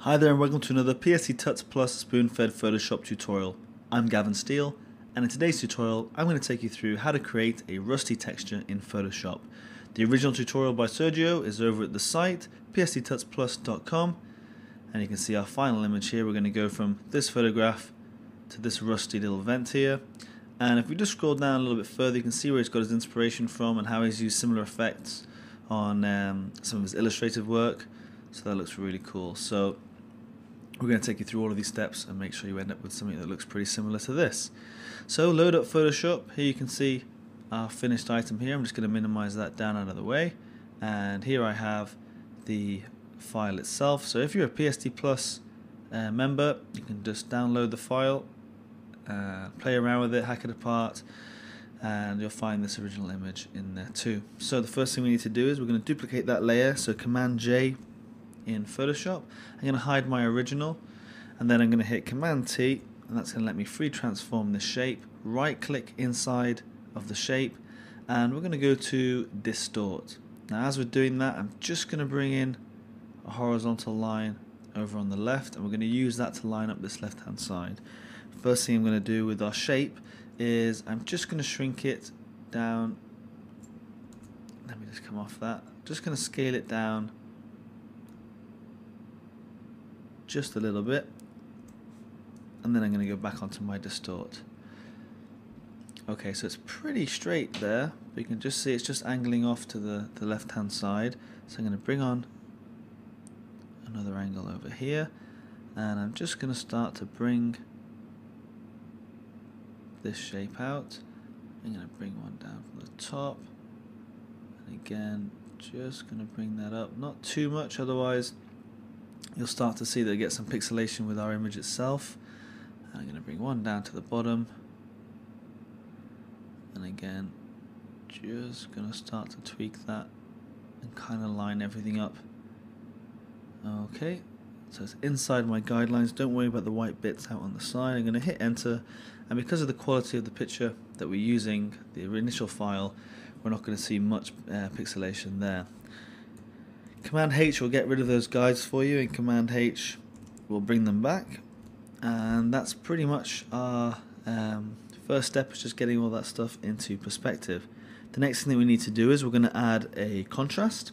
Hi there and welcome to another Psdtuts plus spoon-fed Photoshop tutorial. I'm Gavin Steele, and in today's tutorial I'm going to take you through how to create a rusty texture in Photoshop. The original tutorial by Sergio is over at the site psdtutsplus.com, and you can see our final image here. We're going to go from this photograph to this rusty little vent here, and if we just scroll down a little bit further you can see where he's got his inspiration from and how he's used similar effects on some of his illustrative work. So that looks really cool. So we're going to take you through all of these steps and make sure you end up with something that looks pretty similar to this. So load up Photoshop. Here you can see our finished item here. I'm just going to minimize that down out of the way. And here I have the file itself. So if you're a PSD Plus member, you can just download the file, play around with it, hack it apart, and you'll find this original image in there too. So the first thing we need to do is we're going to duplicate that layer. So Command J in Photoshop. I'm going to hide my original, and then I'm going to hit Command T, and that's going to let me free transform this shape. Right click inside of the shape, and we're going to go to Distort. Now as we're doing that, I'm just going to bring in a horizontal line over on the left, and we're going to use that to line up this left hand side. First thing I'm going to do with our shape is I'm just going to shrink it down. Let me just come off that. Just going to scale it down just a little bit, and then I'm going to go back onto my Distort. Okay, so it's pretty straight there, but you can just see it's just angling off to the left hand side. So I'm going to bring on another angle over here, and I'm just going to start to bring this shape out. I'm going to bring one down from the top, and again just going to bring that up, not too much, otherwise you'll start to see that it gets some pixelation with our image itself. I'm going to bring one down to the bottom, and again just going to start to tweak that and kind of line everything up. Okay, so it's inside my guidelines. Don't worry about the white bits out on the side. I'm going to hit enter, and because of the quality of the picture that we're using, the initial file, we're not going to see much pixelation there. Command H will get rid of those guides for you, and Command H will bring them back, and that's pretty much our first step, is just getting all that stuff into perspective. The next thing that we need to do is we're going to add a contrast.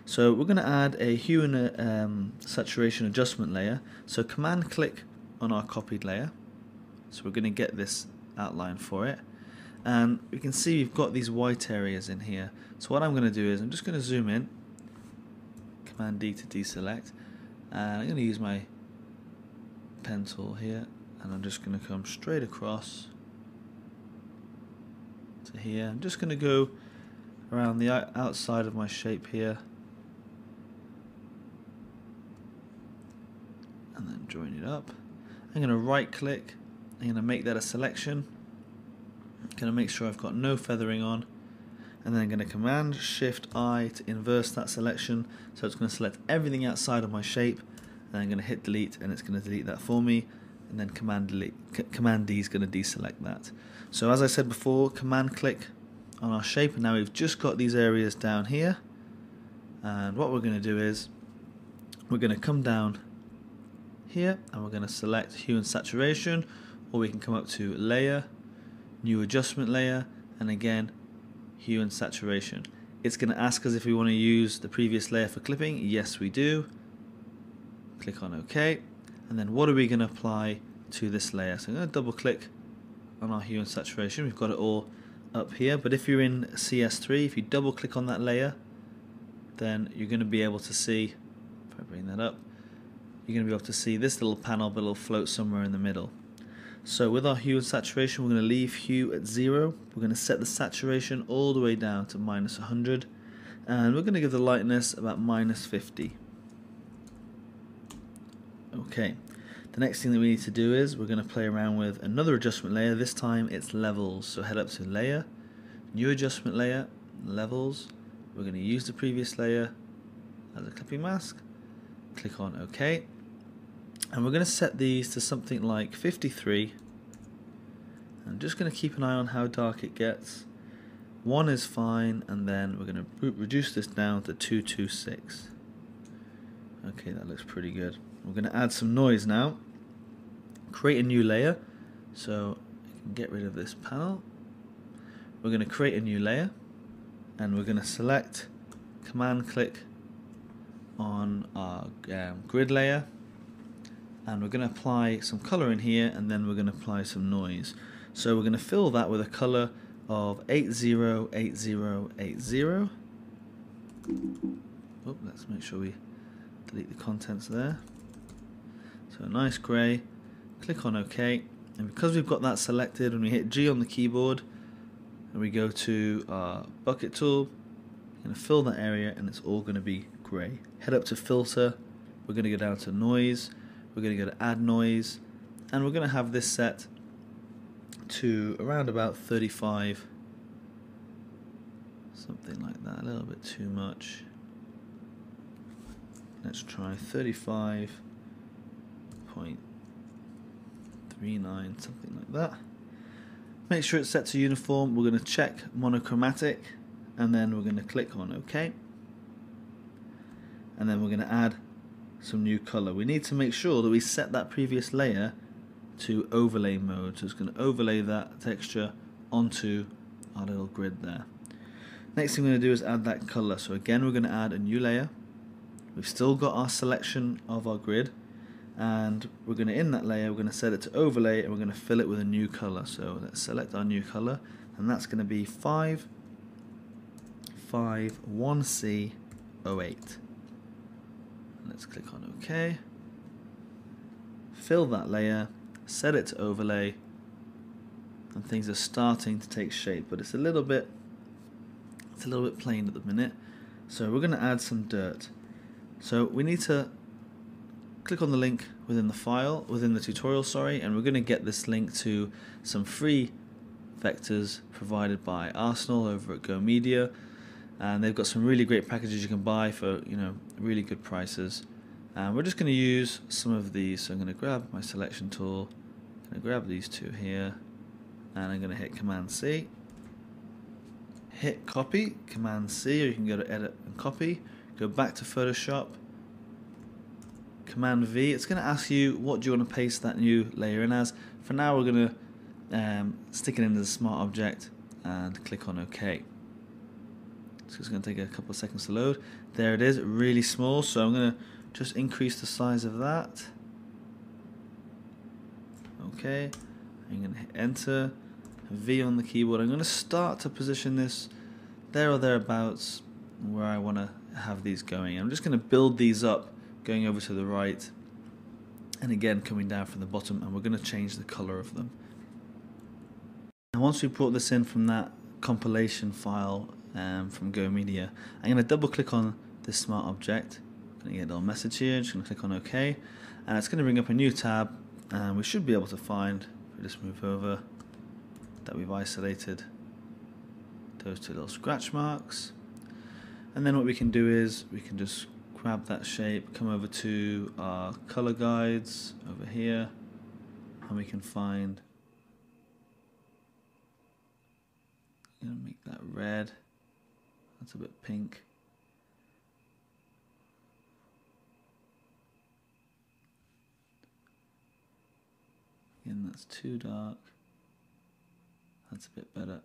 So we're going to add a hue and saturation adjustment layer. So Command click on our copied layer. So we're going to get this outline for it, and we can see we've got these white areas in here. So what I'm going to do is I'm just going to zoom in, Command D to deselect, and I'm going to use my pen tool here, and I'm just going to come straight across to here. I'm just going to go around the outside of my shape here, and then join it up. I'm going to right click, I'm going to make that a selection, I'm going to make sure I've got no feathering on, and then I'm going to Command Shift I to inverse that selection, so it's going to select everything outside of my shape, and I'm going to hit delete, and it's going to delete that for me, and then Command D is going to deselect that. So as I said before, Command click on our shape, and now we've just got these areas down here, and what we're going to do is we're going to come down here, and we're going to select hue and saturation, or we can come up to layer, new adjustment layer, and again hue and saturation. It's going to ask us if we want to use the previous layer for clipping. Yes, we do. Click on OK, and then what are we going to apply to this layer? So I'm going to double click on our hue and saturation. We've got it all up here, but if you're in CS3, if you double click on that layer, then you're going to be able to see, if I bring that up, you're going to be able to see this little panel, but it'll float somewhere in the middle. So with our hue and saturation, we're going to leave hue at 0. We're going to set the saturation all the way down to -100, and we're going to give the lightness about -50. Okay, the next thing that we need to do is we're going to play around with another adjustment layer. This time it's levels. So head up to layer, new adjustment layer, levels. We're going to use the previous layer as a clipping mask. Click on OK. And we're going to set these to something like 53. I'm just going to keep an eye on how dark it gets. 1 is fine, and then we're going to reduce this down to 226. Okay, that looks pretty good. We're going to add some noise now. Create a new layer. So you can get rid of this panel. We're going to create a new layer, and we're going to select, command click on our grid layer, and we're going to apply some color in here, and then we're going to apply some noise. So we're going to fill that with a color of 808080. Oh, let's make sure we delete the contents there. So a nice grey. Click on OK, and because we've got that selected, when we hit G on the keyboard and we go to our bucket tool, we're going to fill that area and it's all going to be grey. Head up to filter, we're going to go down to noise, we're going to go to add noise, and we're going to have this set to around about 35, something like that, a little bit too much. Let's try 35.39, something like that. Make sure it's set to uniform. We're going to check monochromatic, and then we're going to click on OK, and then we're going to add some new color. We need to make sure that we set that previous layer to overlay mode, so it's going to overlay that texture onto our little grid there. Next thing we're going to do is add that color. So again, we're going to add a new layer. We've still got our selection of our grid, and we're going to, in that layer, we're going to set it to overlay, and we're going to fill it with a new color. So let's select our new color, and that's going to be 551C08. Let's click on OK. Fill that layer, set it to overlay, and things are starting to take shape, but it's a little bit plain at the minute. So we're going to add some dirt. So we need to click on the link within the file, within the tutorial, sorry, and we're going to get this link to some free vectors provided by Arsenal over at Go Media, and they've got some really great packages you can buy for, you know, really good prices. And we're just going to use some of these. So I'm going to grab my selection tool, I'm going to grab these two here, and I'm going to hit Command C, hit copy, Command C, or you can go to edit and copy, go back to Photoshop, Command V. It's going to ask you what do you want to paste that new layer in as. For now, we're going to stick it into the smart object and click on OK. So it's going to take a couple of seconds to load. There it is, really small, so I'm going to just increase the size of that. OK, I'm going to hit enter, V on the keyboard. I'm going to start to position this there or thereabouts where I want to have these going. I'm just going to build these up, going over to the right, and again coming down from the bottom, and we're going to change the color of them. And once we brought this in from that compilation file from Go Media, I'm going to double click on this smart object. I'm going to get a little message here, just going to click on OK, and it's going to bring up a new tab, and we should be able to find, if we just move over, that we've isolated those two little scratch marks. And then what we can do is we can just grab that shape, come over to our color guides over here, and we can find, make that red, that's a bit pink. Again, that's too dark, that's a bit better.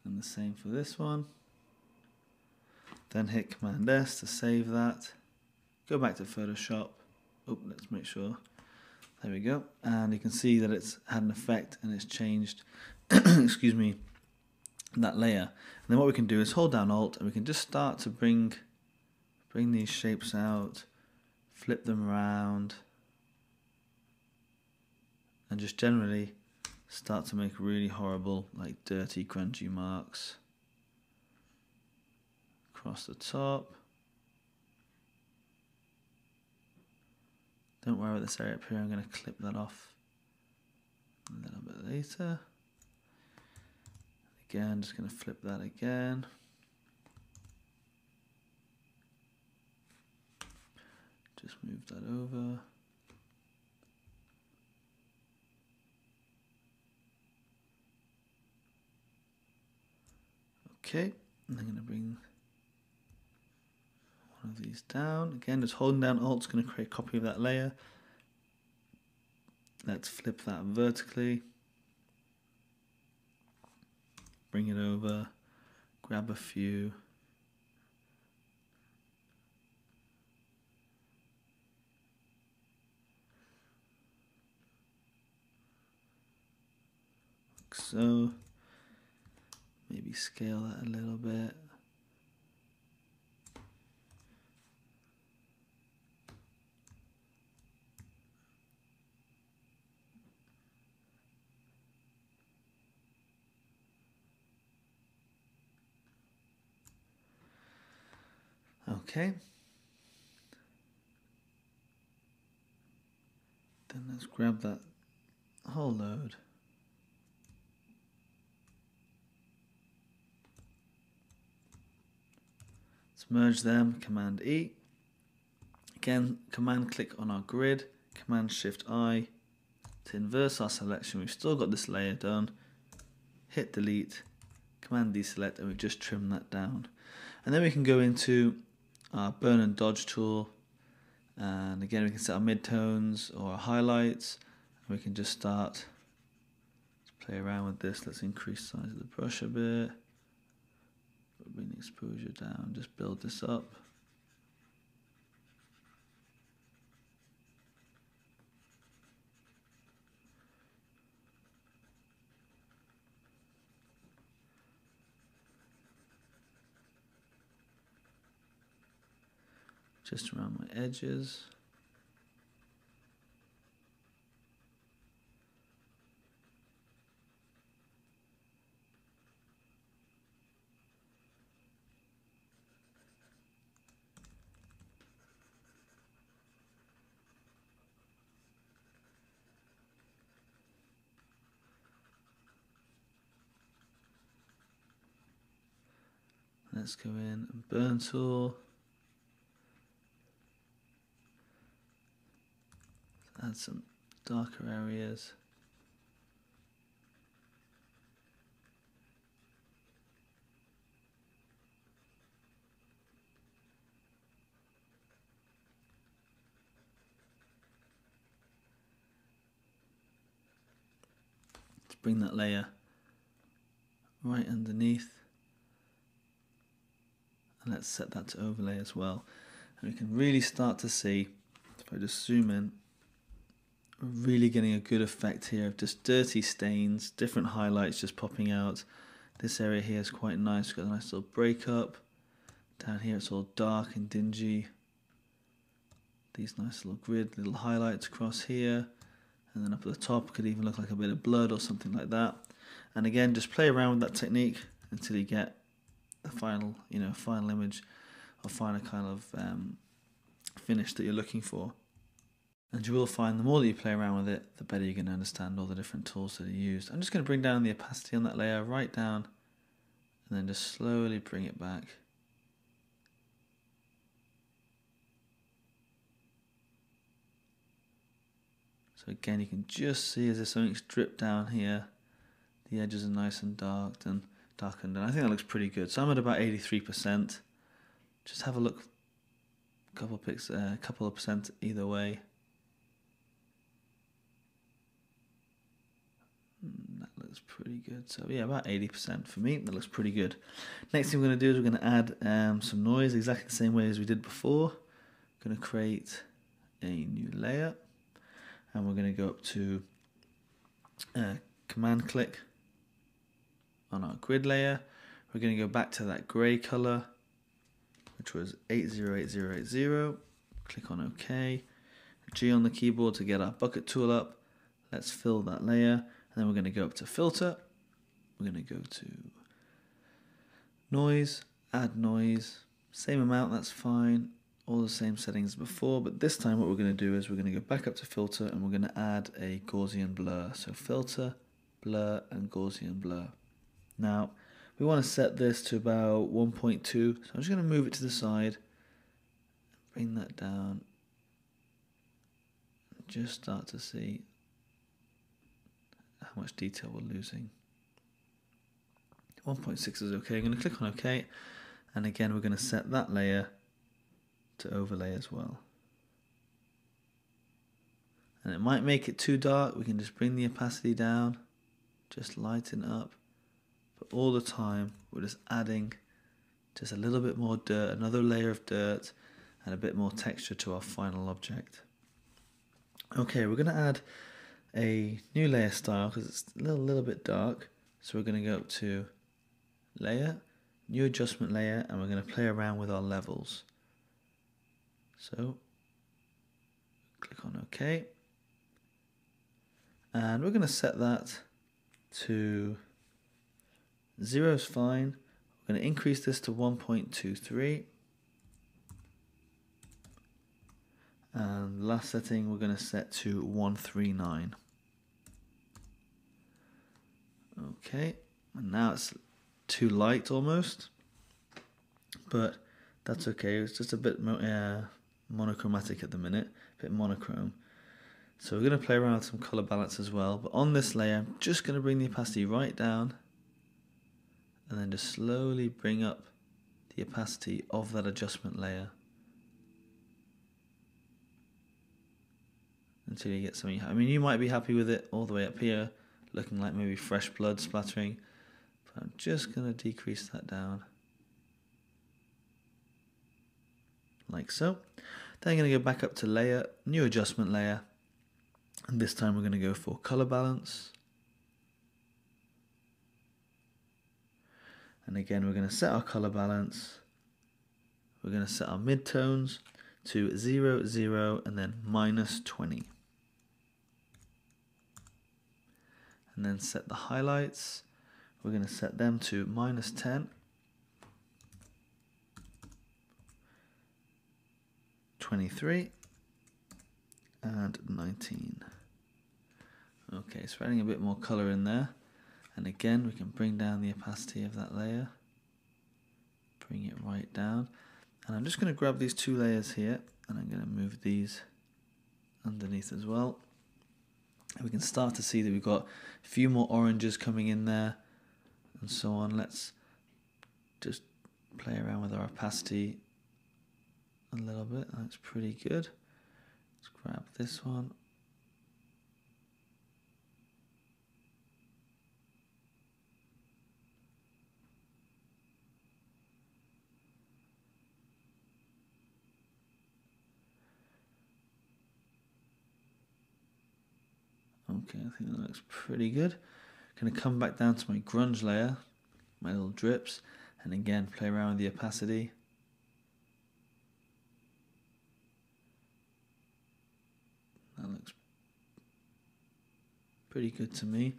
And the same for this one. Then hit Command S to save that. Go back to Photoshop. Oh, let's make sure. There we go. And you can see that it's had an effect and it's changed, excuse me, that layer. And then what we can do is hold down Alt, and we can just start to bring these shapes out, flip them around, and just generally start to make really horrible, like dirty, grungy marks across the top. Don't worry about this area up here, I'm going to clip that off a little bit later. Again, just going to flip that again. Just move that over. Okay, and I'm going to bring one move these down. Again, just holding down Alt is going to create a copy of that layer. Let's flip that vertically. Bring it over, grab a few. Like so. Maybe scale that a little bit. Okay. Then let's grab that whole load. Let's merge them, Command E. Again, Command click on our grid, Command Shift I to inverse our selection. We've still got this layer done. Hit delete, Command deselect, and we've just trimmed that down. And then we can go into our burn and dodge tool, and again we can set our midtones or our highlights, and we can just start to play around with this. Let's increase the size of the brush a bit, bring the exposure down, just build this up. Just around my edges. Let's go in and burn tool. Add some darker areas. Let's bring that layer right underneath. And let's set that to overlay as well. And we can really start to see, if I just zoom in, we're really getting a good effect here of just dirty stains, different highlights just popping out. This area here is quite nice, we've got a nice little breakup. Down here it's all dark and dingy. These nice little grid, little highlights across here. And then up at the top could even look like a bit of blood or something like that. And again, just play around with that technique until you get the final, final image or final kind of finish that you're looking for. And you will find the more that you play around with it, the better you're going to understand all the different tools that are used. I'm just going to bring down the opacity on that layer right down, and then just slowly bring it back. So again, you can just see as there's something's dripped down here. The edges are nice and darkened, and I think that looks pretty good. So I'm at about 83%. Just have a look, a couple of percent either way. That looks pretty good. So yeah, about 80% for me. That looks pretty good. Next thing we're going to do is we're going to add some noise exactly the same way as we did before. Going to create a new layer, and we're going to go up to command click on our grid layer. We're going to go back to that grey color, which was 808080. Click on OK. G on the keyboard to get our bucket tool up. Let's fill that layer. And then we're going to go up to filter. We're going to go to noise, add noise, same amount, that's fine. All the same settings as before, but this time what we're going to do is we're going to go back up to filter and we're going to add a Gaussian blur. So filter, blur, and Gaussian blur. Now, we want to set this to about 1.2, so I'm just going to move it to the side, bring that down, and just start to see how much detail we're losing. 1.6 is okay. I'm going to click on OK, and again we're going to set that layer to overlay as well. And it might make it too dark. We can just bring the opacity down, just lighten up. But all the time, we're just adding just a little bit more dirt, another layer of dirt, and a bit more texture to our final object. Okay, we're going to add a new layer style because it's a little bit dark. So we're going to go up to Layer, New Adjustment Layer, and we're going to play around with our levels. So click on OK. And we're going to set that to 0 is fine. We're going to increase this to 1.23. And last setting we're going to set to 139. Okay, and now it's too light almost, but that's okay. It's just a bit monochromatic at the minute, a bit monochrome. So we're going to play around with some color balance as well, but on this layer I'm just going to bring the opacity right down and then just slowly bring up the opacity of that adjustment layer until you get something. I mean, you might be happy with it all the way up here, looking like maybe fresh blood splattering, but I'm just going to decrease that down like so. Then I'm going to go back up to Layer, New Adjustment Layer, and this time we're going to go for color balance. And again, we're going to set our color balance. We're going to set our midtones to 0, 0, and then -20. And then set the highlights. We're going to set them to -10, 23, and 19. Okay, so we're adding a bit more color in there. And again, we can bring down the opacity of that layer. Bring it right down. And I'm just going to grab these two layers here, and I'm going to move these underneath as well. And we can start to see that we've got a few more oranges coming in there, and so on. Let's just play around with our opacity a little bit. That's pretty good. Let's grab this one. Okay, I think that looks pretty good. Going to come back down to my grunge layer, my little drips, and again play around with the opacity. That looks pretty good to me.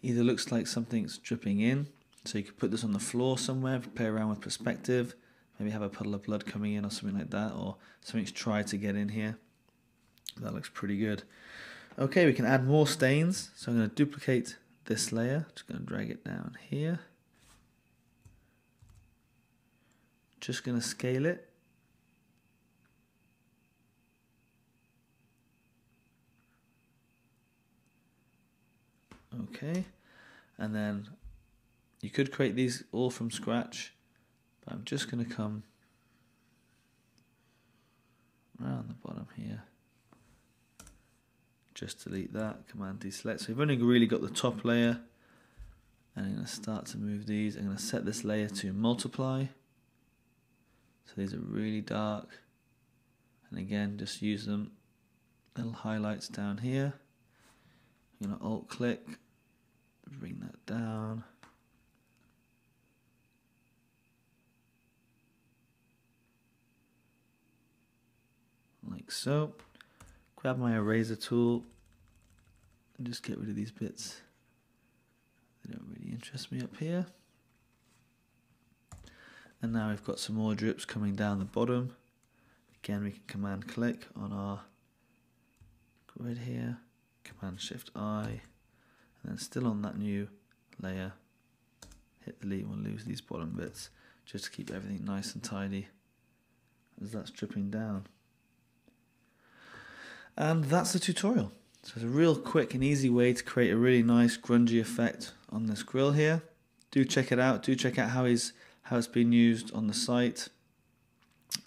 Either looks like something's dripping in, so you could put this on the floor somewhere, play around with perspective, maybe have a puddle of blood coming in or something like that, or something's tried to get in here. That looks pretty good. Okay, we can add more stains, so I'm going to duplicate this layer, just going to drag it down here. Just going to scale it. Okay, and then you could create these all from scratch, but I'm just going to come around the bottom here. Just delete that, Command deselect. So we've only really got the top layer, and I'm going to start to move these. I'm going to set this layer to multiply. So these are really dark, and again just use them, little highlights down here. I'm going to alt click, bring that down. Like so. Grab my eraser tool and just get rid of these bits. They don't really interest me up here. And now we've got some more drips coming down the bottom. Again, we can Command click on our grid here, Command Shift I, and then still on that new layer, hit delete and we'll lose these bottom bits just to keep everything nice and tidy as that's dripping down. And that's the tutorial. So it's a real quick and easy way to create a really nice grungy effect on this grill here. Do check it out. Do check out how it's been used on the site.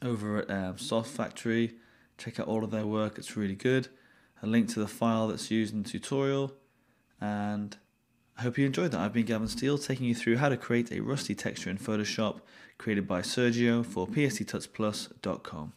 over at Soft Factory. Check out all of their work, it's really good. A link to the file that's used in the tutorial, and I hope you enjoyed that. I've been Gavin Steele, taking you through how to create a rusty texture in Photoshop, created by Sergio for psdtutsplus.com.